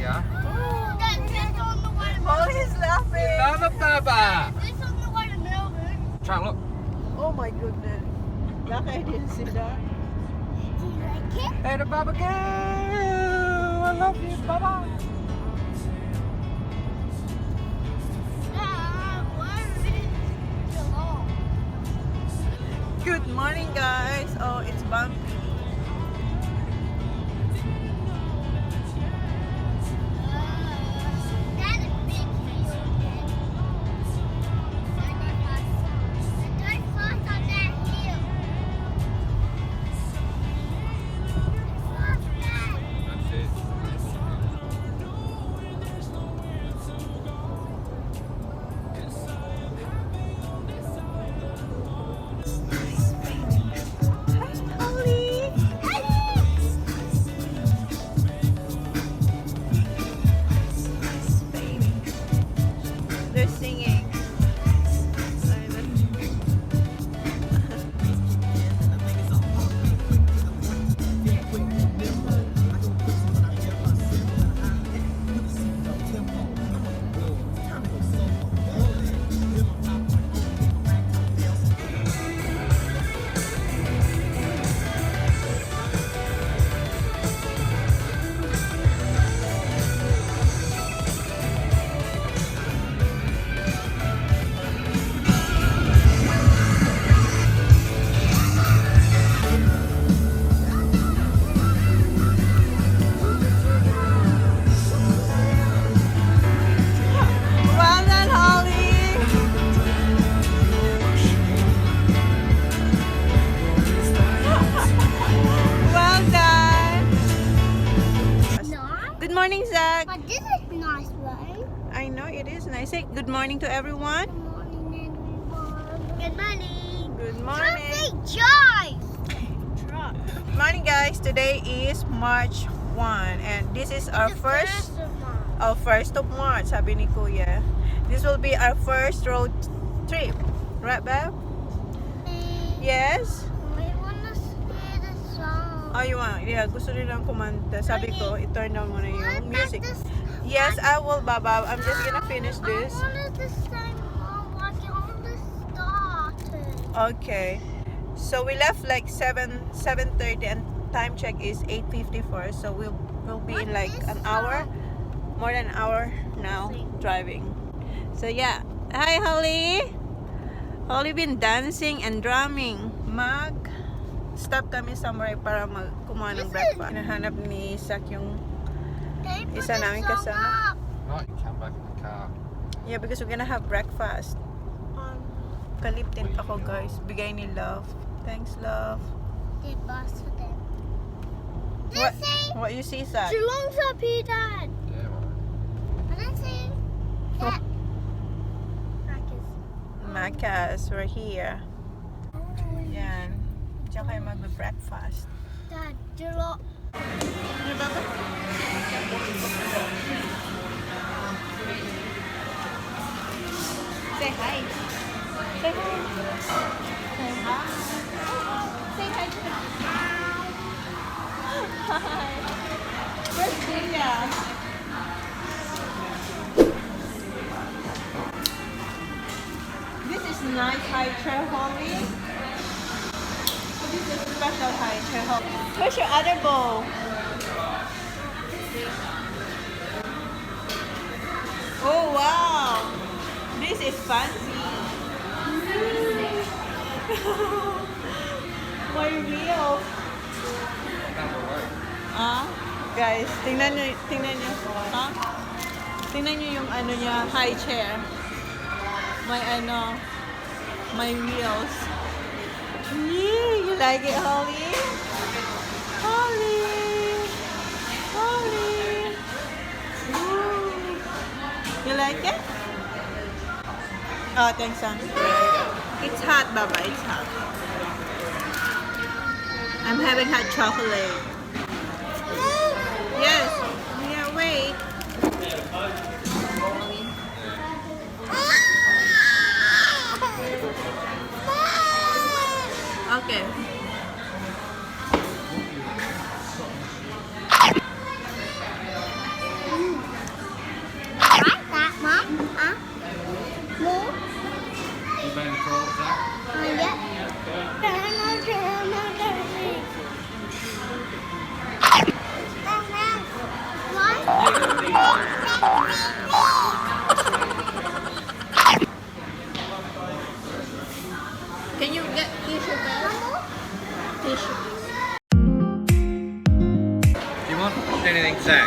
yeah? Dad, this on the watermelon. Oh, he's laughing. Love Baba. This on the watermelon. Try look. Oh my goodness. Lucky I didn't see that. Do you like it? Hey, the Baba girl. I love you, Baba. Good morning, guys. Oh, it's bumpy. That's it. Holly. They're singing. Well done, Holly. Well done. Good morning, Zach. But this is nice, right? I know it is nice. Say good morning to everyone. Good morning, everyone. Good morning. Good morning. Joy. Morning, guys. Today is March 1 and this is our first of March, sabi ni Kuya. This will be our first road trip. Right, Bab? Yes? We want to hear the song. Oh, you want? Yeah, gusto rin lang kumanta. Sabi ko, i-turn down muna yung music. This, Yes, I will, Baba. I'm just gonna finish this. I wanted to sing more like on the started. Okay. So we left like 7:30 and time check is 8:54. So we'll be in like an hour, more than an hour now driving. So yeah. Hi, Holly. Holly been dancing and drumming. Stop kami somewhere para kumuha ng breakfast. Hinahanap ni Sak yung isa namin kasama. No, you come back in the car. Yeah, because we're gonna have breakfast. Kaliptin ako, guys. Bigay ni Love. Thanks, Love. They bust for them. What you see, Sak? Belongs up here, Dad. Yeah, right. I didn't see that. Macas, we're here. Yan. Diyan kayo mag-breakfast. Dad, Jelo. Say hi. Say hi. Say hi. Say hi. Hi. Where's Julia? This is nice high chair, Holly. This is special high chair, Holly. Where's your other bowl? Oh wow! This is fancy. My wheels. Guys, tingnan nyo. Tingnan nyo yung ano niya, high chair. My wheels. Yeah, you like it, Holly? Holly! Ooh. You like it? Oh, thanks, son. It's hot, Baba. It's hot. I'm having hot chocolate. Yes. Yeah, wait. Okay. Can you get tissue guys? Tissue. Do you want anything to say?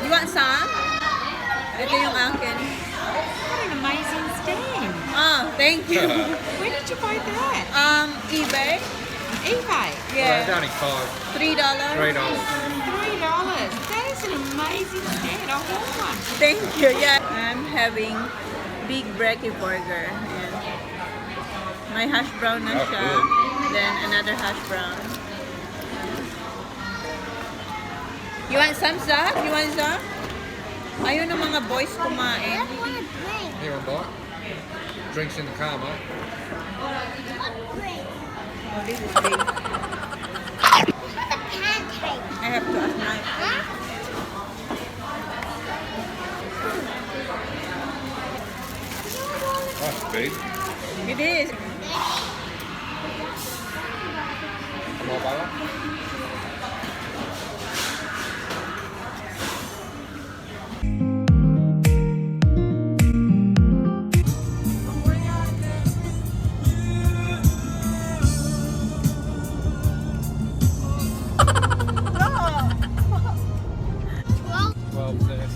You want some? Ito yung akin. What an amazing stand. Ah, thank you. Where did you buy that? eBay. eBay. Yeah. Well, only $3. $3. $3. That is an amazing stand. I want one. Thank you. Yeah. I'm having big brekkie burger. Ayan. May hash brown na siya. Then another hash brown. You want some, Zach? You want some? Ayun ang mga boys kumain. That's what a drink. Here, a bite. Drinks in the car, mate. What drink? Oh, this is big. This is a pancake. I have to ask my... Huh? That's big. It is. More butter. Well, 12 there.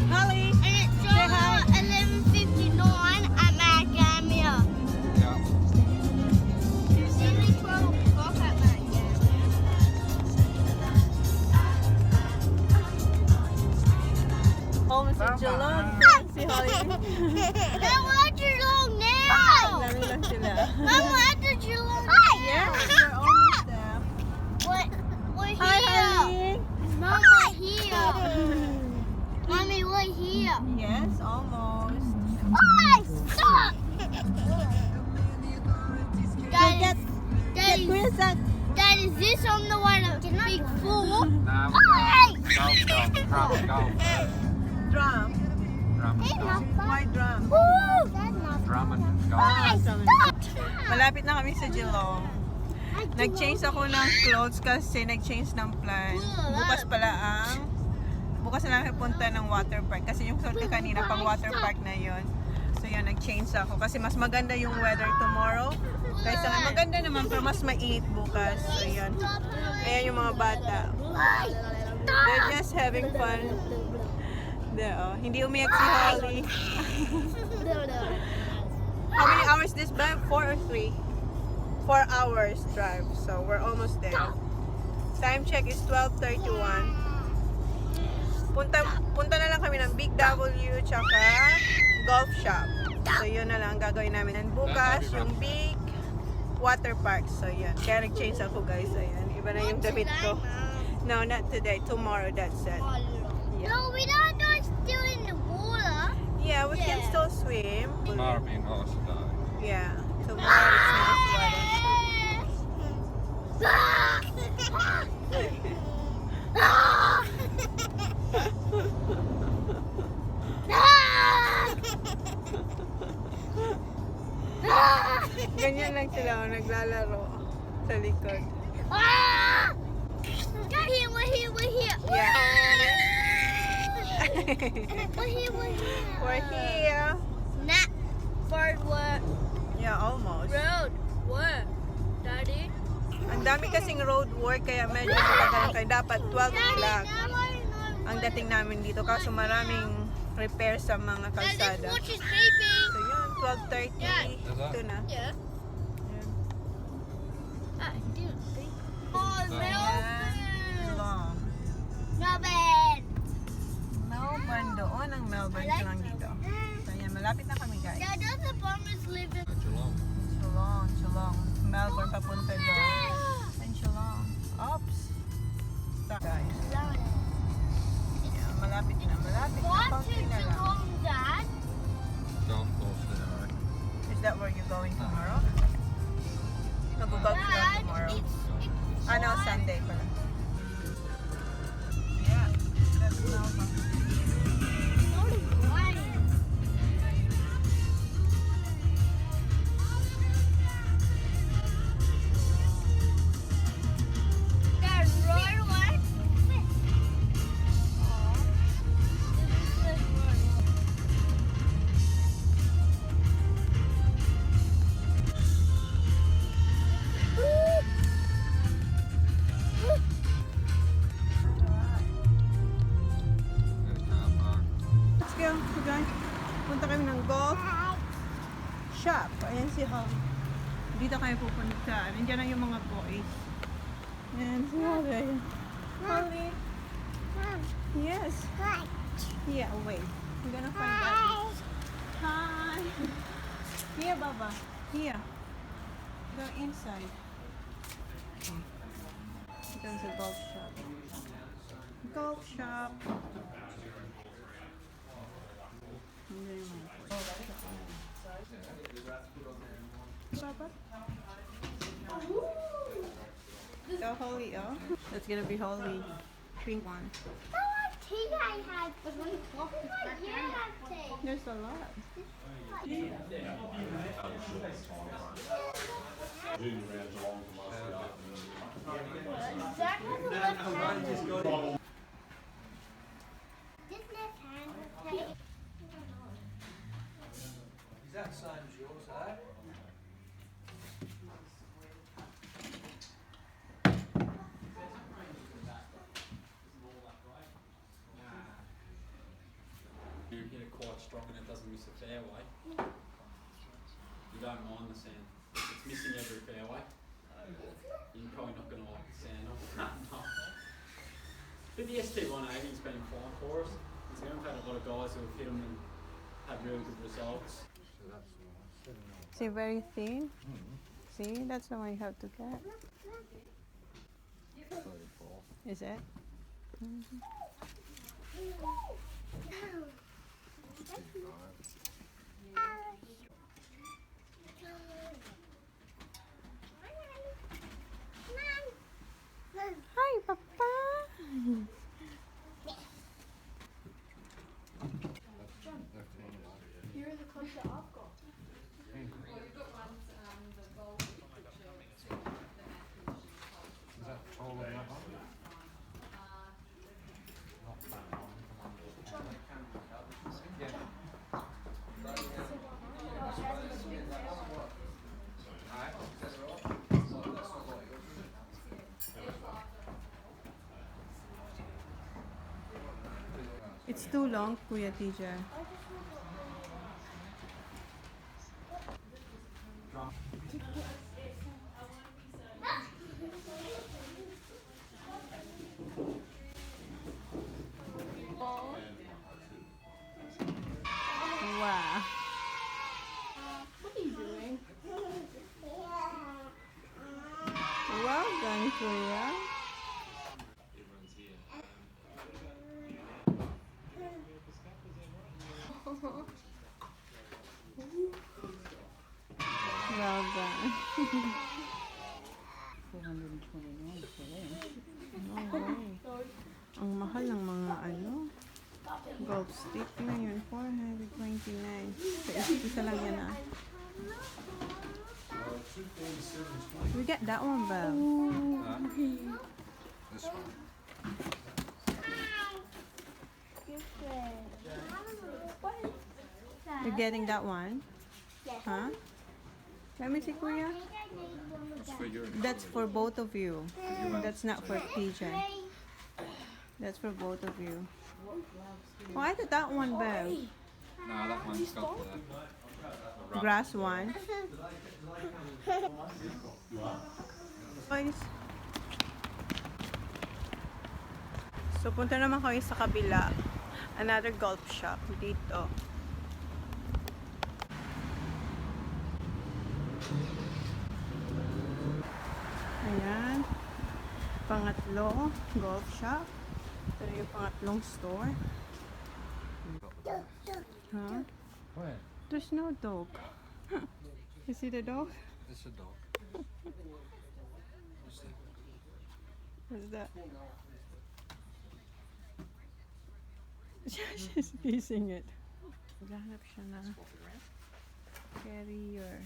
Holly! and it's 11:59 at Macadamia. Yeah. It's only 12 o'clock at Macadamia. Almost in Geelong. Si Holly. Mama, at Geelong now! Laro lang sila. Mama, at the Geelong Yeah, we're almost there. We're Hi, here. Holly! Mama, we're here. Mommy, we're here. Yes, almost. Why? Stop! Get Dad, Chris that. Dad, is this on the way to Big Four? No, Why? golf. Drum. Why drum? Drum and Why? golf. Stop! Malapit na kami sa Geelong. Nag-change ako ng clothes kasi nag-change ng plan. Bukas na lang punta ng water park kasi yung suot ko kanina pang water park na yon. So yun, nag-change ako kasi mas maganda yung weather tomorrow. Kaysa nga maganda naman pero mas mainit bukas. So yun. Ayan yung mga bata. Why? They're just having fun. There, oh. Hindi umiyak si Holly. How many hours this ba? 4 or 3? 4 hours drive. So we're almost there. Time check is 12:31. Punta na lang kami ng Big W tsaka golf shop. So yun na lang ang gagawin namin. And bukas yung big water park. So yun. Kaya nag-change ako guys. Ayan. Iba na yung damit ko. No, not today. Tomorrow, that's it. Yeah. No, we don't know it's still in the water. Yeah, we can still swim. Tomorrow will be nice today. Yeah. Tomorrow it's nice weather. Ganyan lang sila naglalaro sa likod. We're here. Yeah. We're here. We're here. Not for work. Yeah, almost. Road work. Daddy. Ang dami kasing road work kaya medyo matagal kayo. Dapat 12 o'clock ang dating namin dito kaso maraming repair sa mga kalsada. Watch is sleeping. So yun, 12:30. Ito na. Yeah. Yun. Dude, sleep. Oh, Ayan. Long. Melbourne. Melbourne doon ang Melbourne lang dito. So yan, malapit na kami guys. Dad, does the bombers live in? Geelong. Geelong. Melbourne papunta doon. And Geelong. Oops. Stop guys. Yeah, malapit na. What Konti is na lang. Geelong, Dad? Golf course there, I reckon. Is that where you're going tomorrow? Mag-golf ka Dad, tomorrow. it's No, Sunday pala. Yeah, that's Melbourne. Dad, road what? go. We're going. Punta kami ng golf shop. Ayan si Holly. Dito kayo pupunta. Nandiyan na yung mga boys. Ayan si Holly. Holly. Mom, Yes. right. Yeah, wait. We're gonna find out. Hi. Here, Baba. Here. Go inside. There's a golf shop. Golf shop. Baba. Go Holly, oh. That's gonna be Holly. Drink one. How much tea I had? What you have tea? There's a lot. Zach has a left hand. This left hand will take. Is that same as yours, eh? You hit it quite strong and it doesn't miss a fairway. You don't mind the sand. If it's missing every fairway, you're probably not going to like the sand. No. But the ST180's been fine for us. We've had a lot of guys who have hit them and had really good results. See, very thin. See, that's the one you have to get. Is it? Hi, Papa. Is that taller than that one? It's too long, Kuya TJ. Wow. Well done, Kuya. Well done. 429 pala eh. No way. Ang mahal ng mga golf stick ngayon. 429. So, isa lang yan ah. We get that one, Bev. This one. You're getting that one? Huh? Let me see, Kuya. That's for both of you. That's not for TJ. That's for both of you. Oh, I thought that one, Bev. No, that one's got the Grass one. Guys. So, punta naman kami sa kabila. Another golf shop dito. Ayan. Pangatlo, golf shop. Ito na yung pangatlong store. Huh? Where? There's no dog. You see the dog? It's a dog. What's that? What's that? She's kissing it. Maghanap siya na carrier.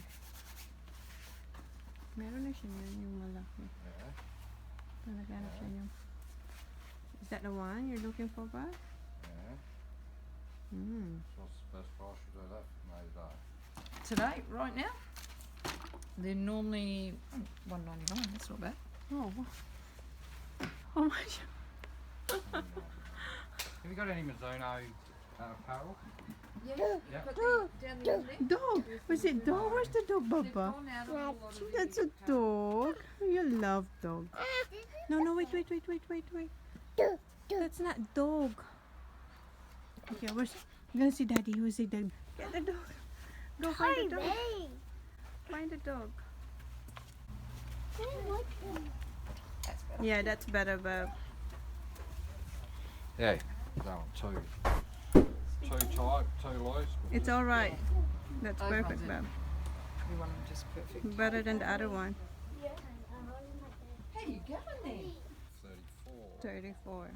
Meron na siya yan, yung malaki. Yeah. Naghanap siya yung... Is that the one you're looking for, ba? Yeah. Hmm. So what's the best price you do that for me today? Today, right now, they're normally $1.99. That's not bad. Oh. Oh my God. Have you got any Mizuno Apparel. Yeah. Yeah. Put the, down the left. Dog. Was it dog? Where's the dog, They've Baba? gone out of a lot of That's the a dog. You love dog. No, wait. That's not dog. Okay, where's... I'm gonna see Daddy. Who's the dog? Get the dog. Go find the dog. Find the dog. Yeah, that's better, Bab. Yeah. No, too tight, too loose. It's all right. That's Those perfect, ones Bab. You want them just perfect. Better than the other one. How you going then? 34. 34.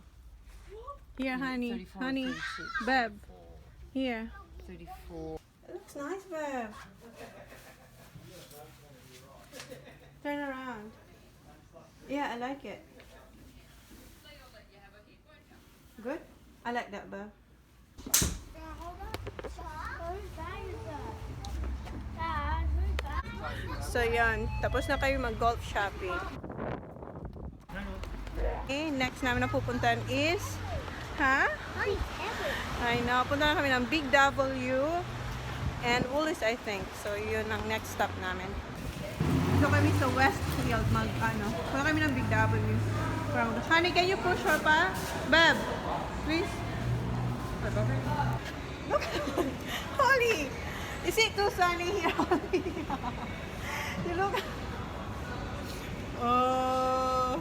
Here, honey. 35, Honey. 36. Bab. Here. 34. It looks nice, Bab. Turn around. Yeah, I like it. Good? I like that, Bab. So, yan. Tapos na kayo mag-golf shopping. Okay, next namin na pupuntahan is... Ha? I know. Punta na kami ng Big W and Woolies, I think. So, yun ang next stop namin. Dito kami sa Westfield punta kami ng Big W. Honey, can you push her pa? Bab, please. Look. Holly! Is it too sunny here, Holly? You look. Oh.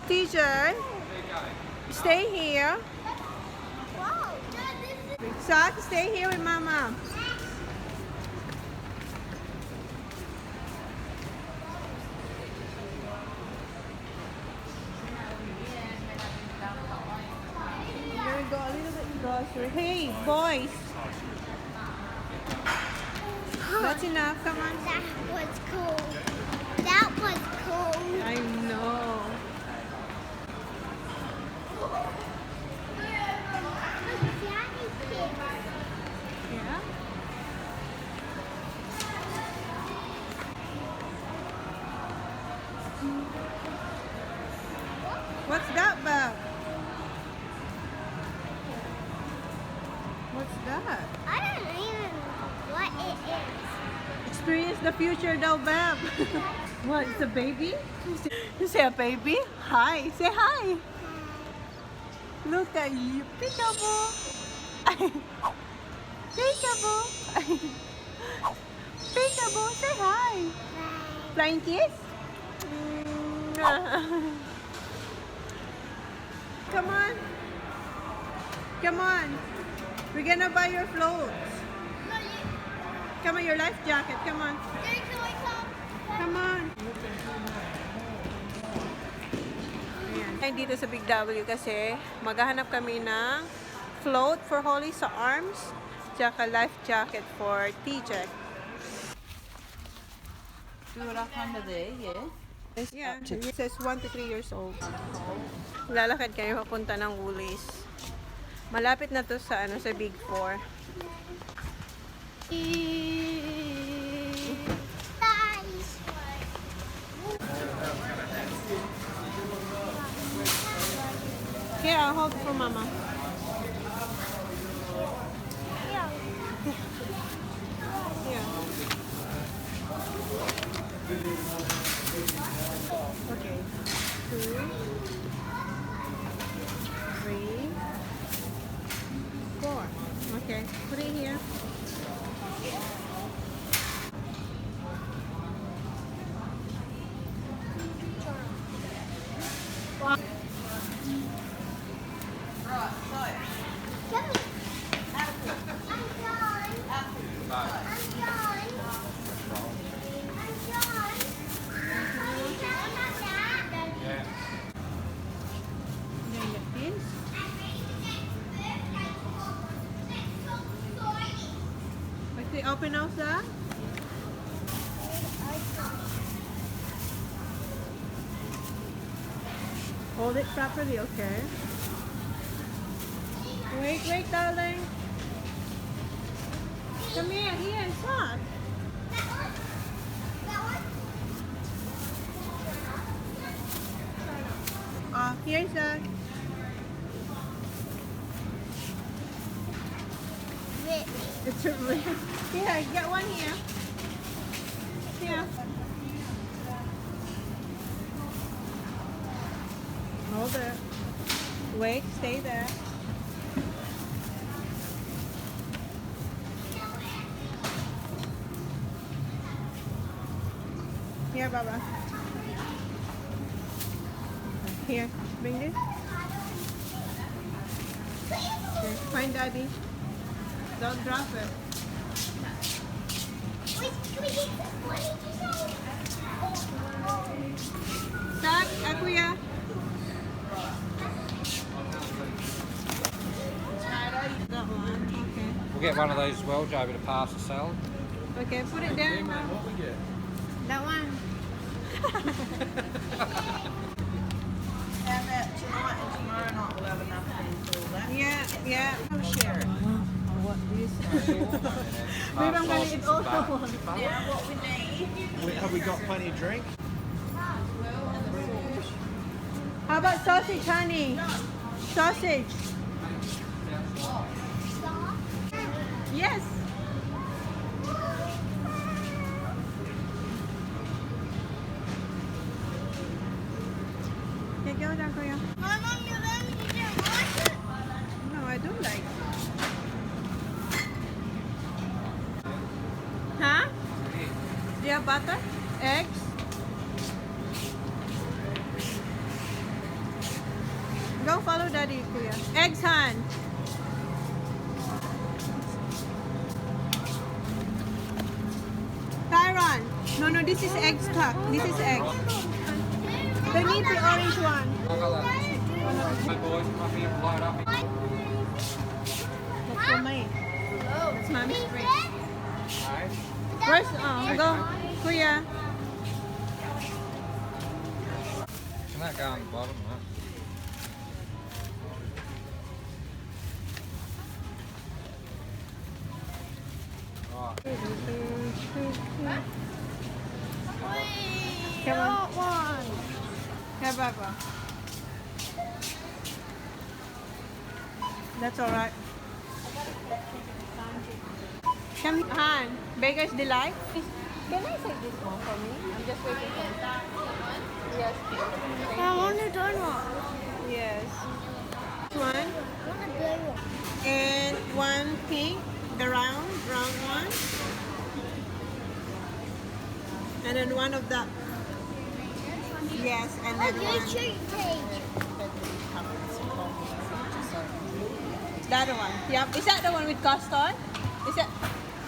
Teacher, stay here. Sak, stay here with Mama. There we go, a little bit in grocery. Hey, boys. That's enough, come on. That was cool. That was cool. I know. Yeah? What's that, Bab? What's that? I don't even know what it is. Experience the future though, Bab. What, it's a baby? You say a baby? Hi. Say hi. Look at you. Peekaboo. Peekaboo. Peekaboo. Say hi. Flying kiss? Come on. Come on. We're gonna buy your floats. Come on, your life jacket. Come on. Come on. Ayan. Ay, dito sa Big W kasi maghahanap kami ng float for Holly sa arms tsaka life jacket for TJ. Do it up under there, yeah. Yeah, it says 1 to 3 years old. Lalakad kayo papunta ng Woolies. Malapit na to sa sa Big 4. Here, I'll hold for Mama. Here. Okay. 2, 3, 4. Okay, put it here. Then like this. Okay, open house that. Hold it properly, okay? Wait, darling. Come here, stop. Here's that. It's really... Here, get one here. Here. Hold it. Wait, stay there. Here, Baba. Here, bring this. Okay, find Daddy. Don't drop it. Wait, can we get this? What did you say? Stop, Akuya. That one, okay. We'll get one of these as well, Joby, to pass the salad. Okay, put it down now. What we get? That one. Have that tonight and tomorrow night we'll have enough food for all that. Yeah. We'll share it. What do you say? Maybe I'm gonna eat all at once. Now what we need. Have we got plenty of drink? How about sausage, honey? Sausage. Yes. Okay, go down, Kuya. Mom, you didn't want it? No, I don't like. Huh? Do you have butter? Eggs? Go follow Daddy, Kuya. Eggs, Han. Tyron. No, this is eggs tuck. This is eggs. They need the orange one. I've got that. Hey boys, come up here and load up. That's for me. It's Mommy's fridge. Hey. Where's, go, Kuya. Can that go on the bottom, huh? Come on. One. Here, Baba. That's all right. Come, Han. Baker's Delight. Can I take this one for me? I'm just waiting for it. Yes. I want a donut. Yes. One. I want a donut. And one pink, the round one. And then one of that. Yes, and then You one. should take. The other one. Yep. Is that the one with custard? Is it?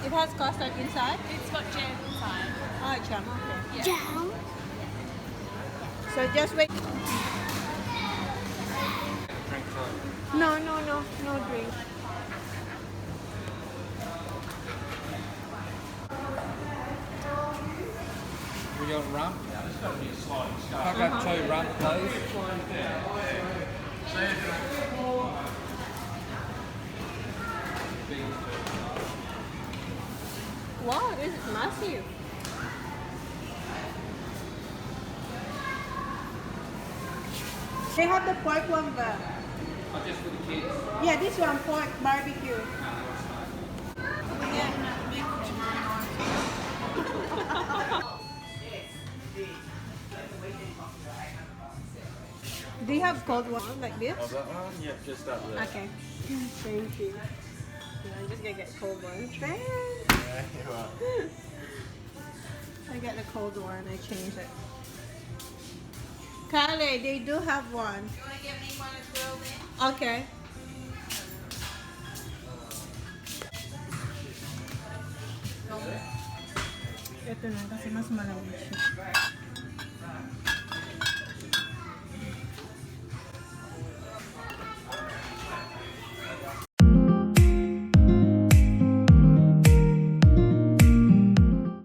It has custard inside? It's got jam inside. Oh, jam. Okay. Jam. So just wait. Drink too. No drink. We got rum? I got 2 rum, please. Wow, this is massive. They have the pork one there. Oh, just for the kids. Yeah, this one, pork barbecue. Do you have cold one like this? Oh, that one? Yeah, just up there. Okay. Thank you. Yeah, I'm just gonna get cold one. Thanks. Yeah, you are. I get the cold one. I change it. Kale, they do have one. You want to get me one as well then? Okay. Ito na kasi mas malamig siya.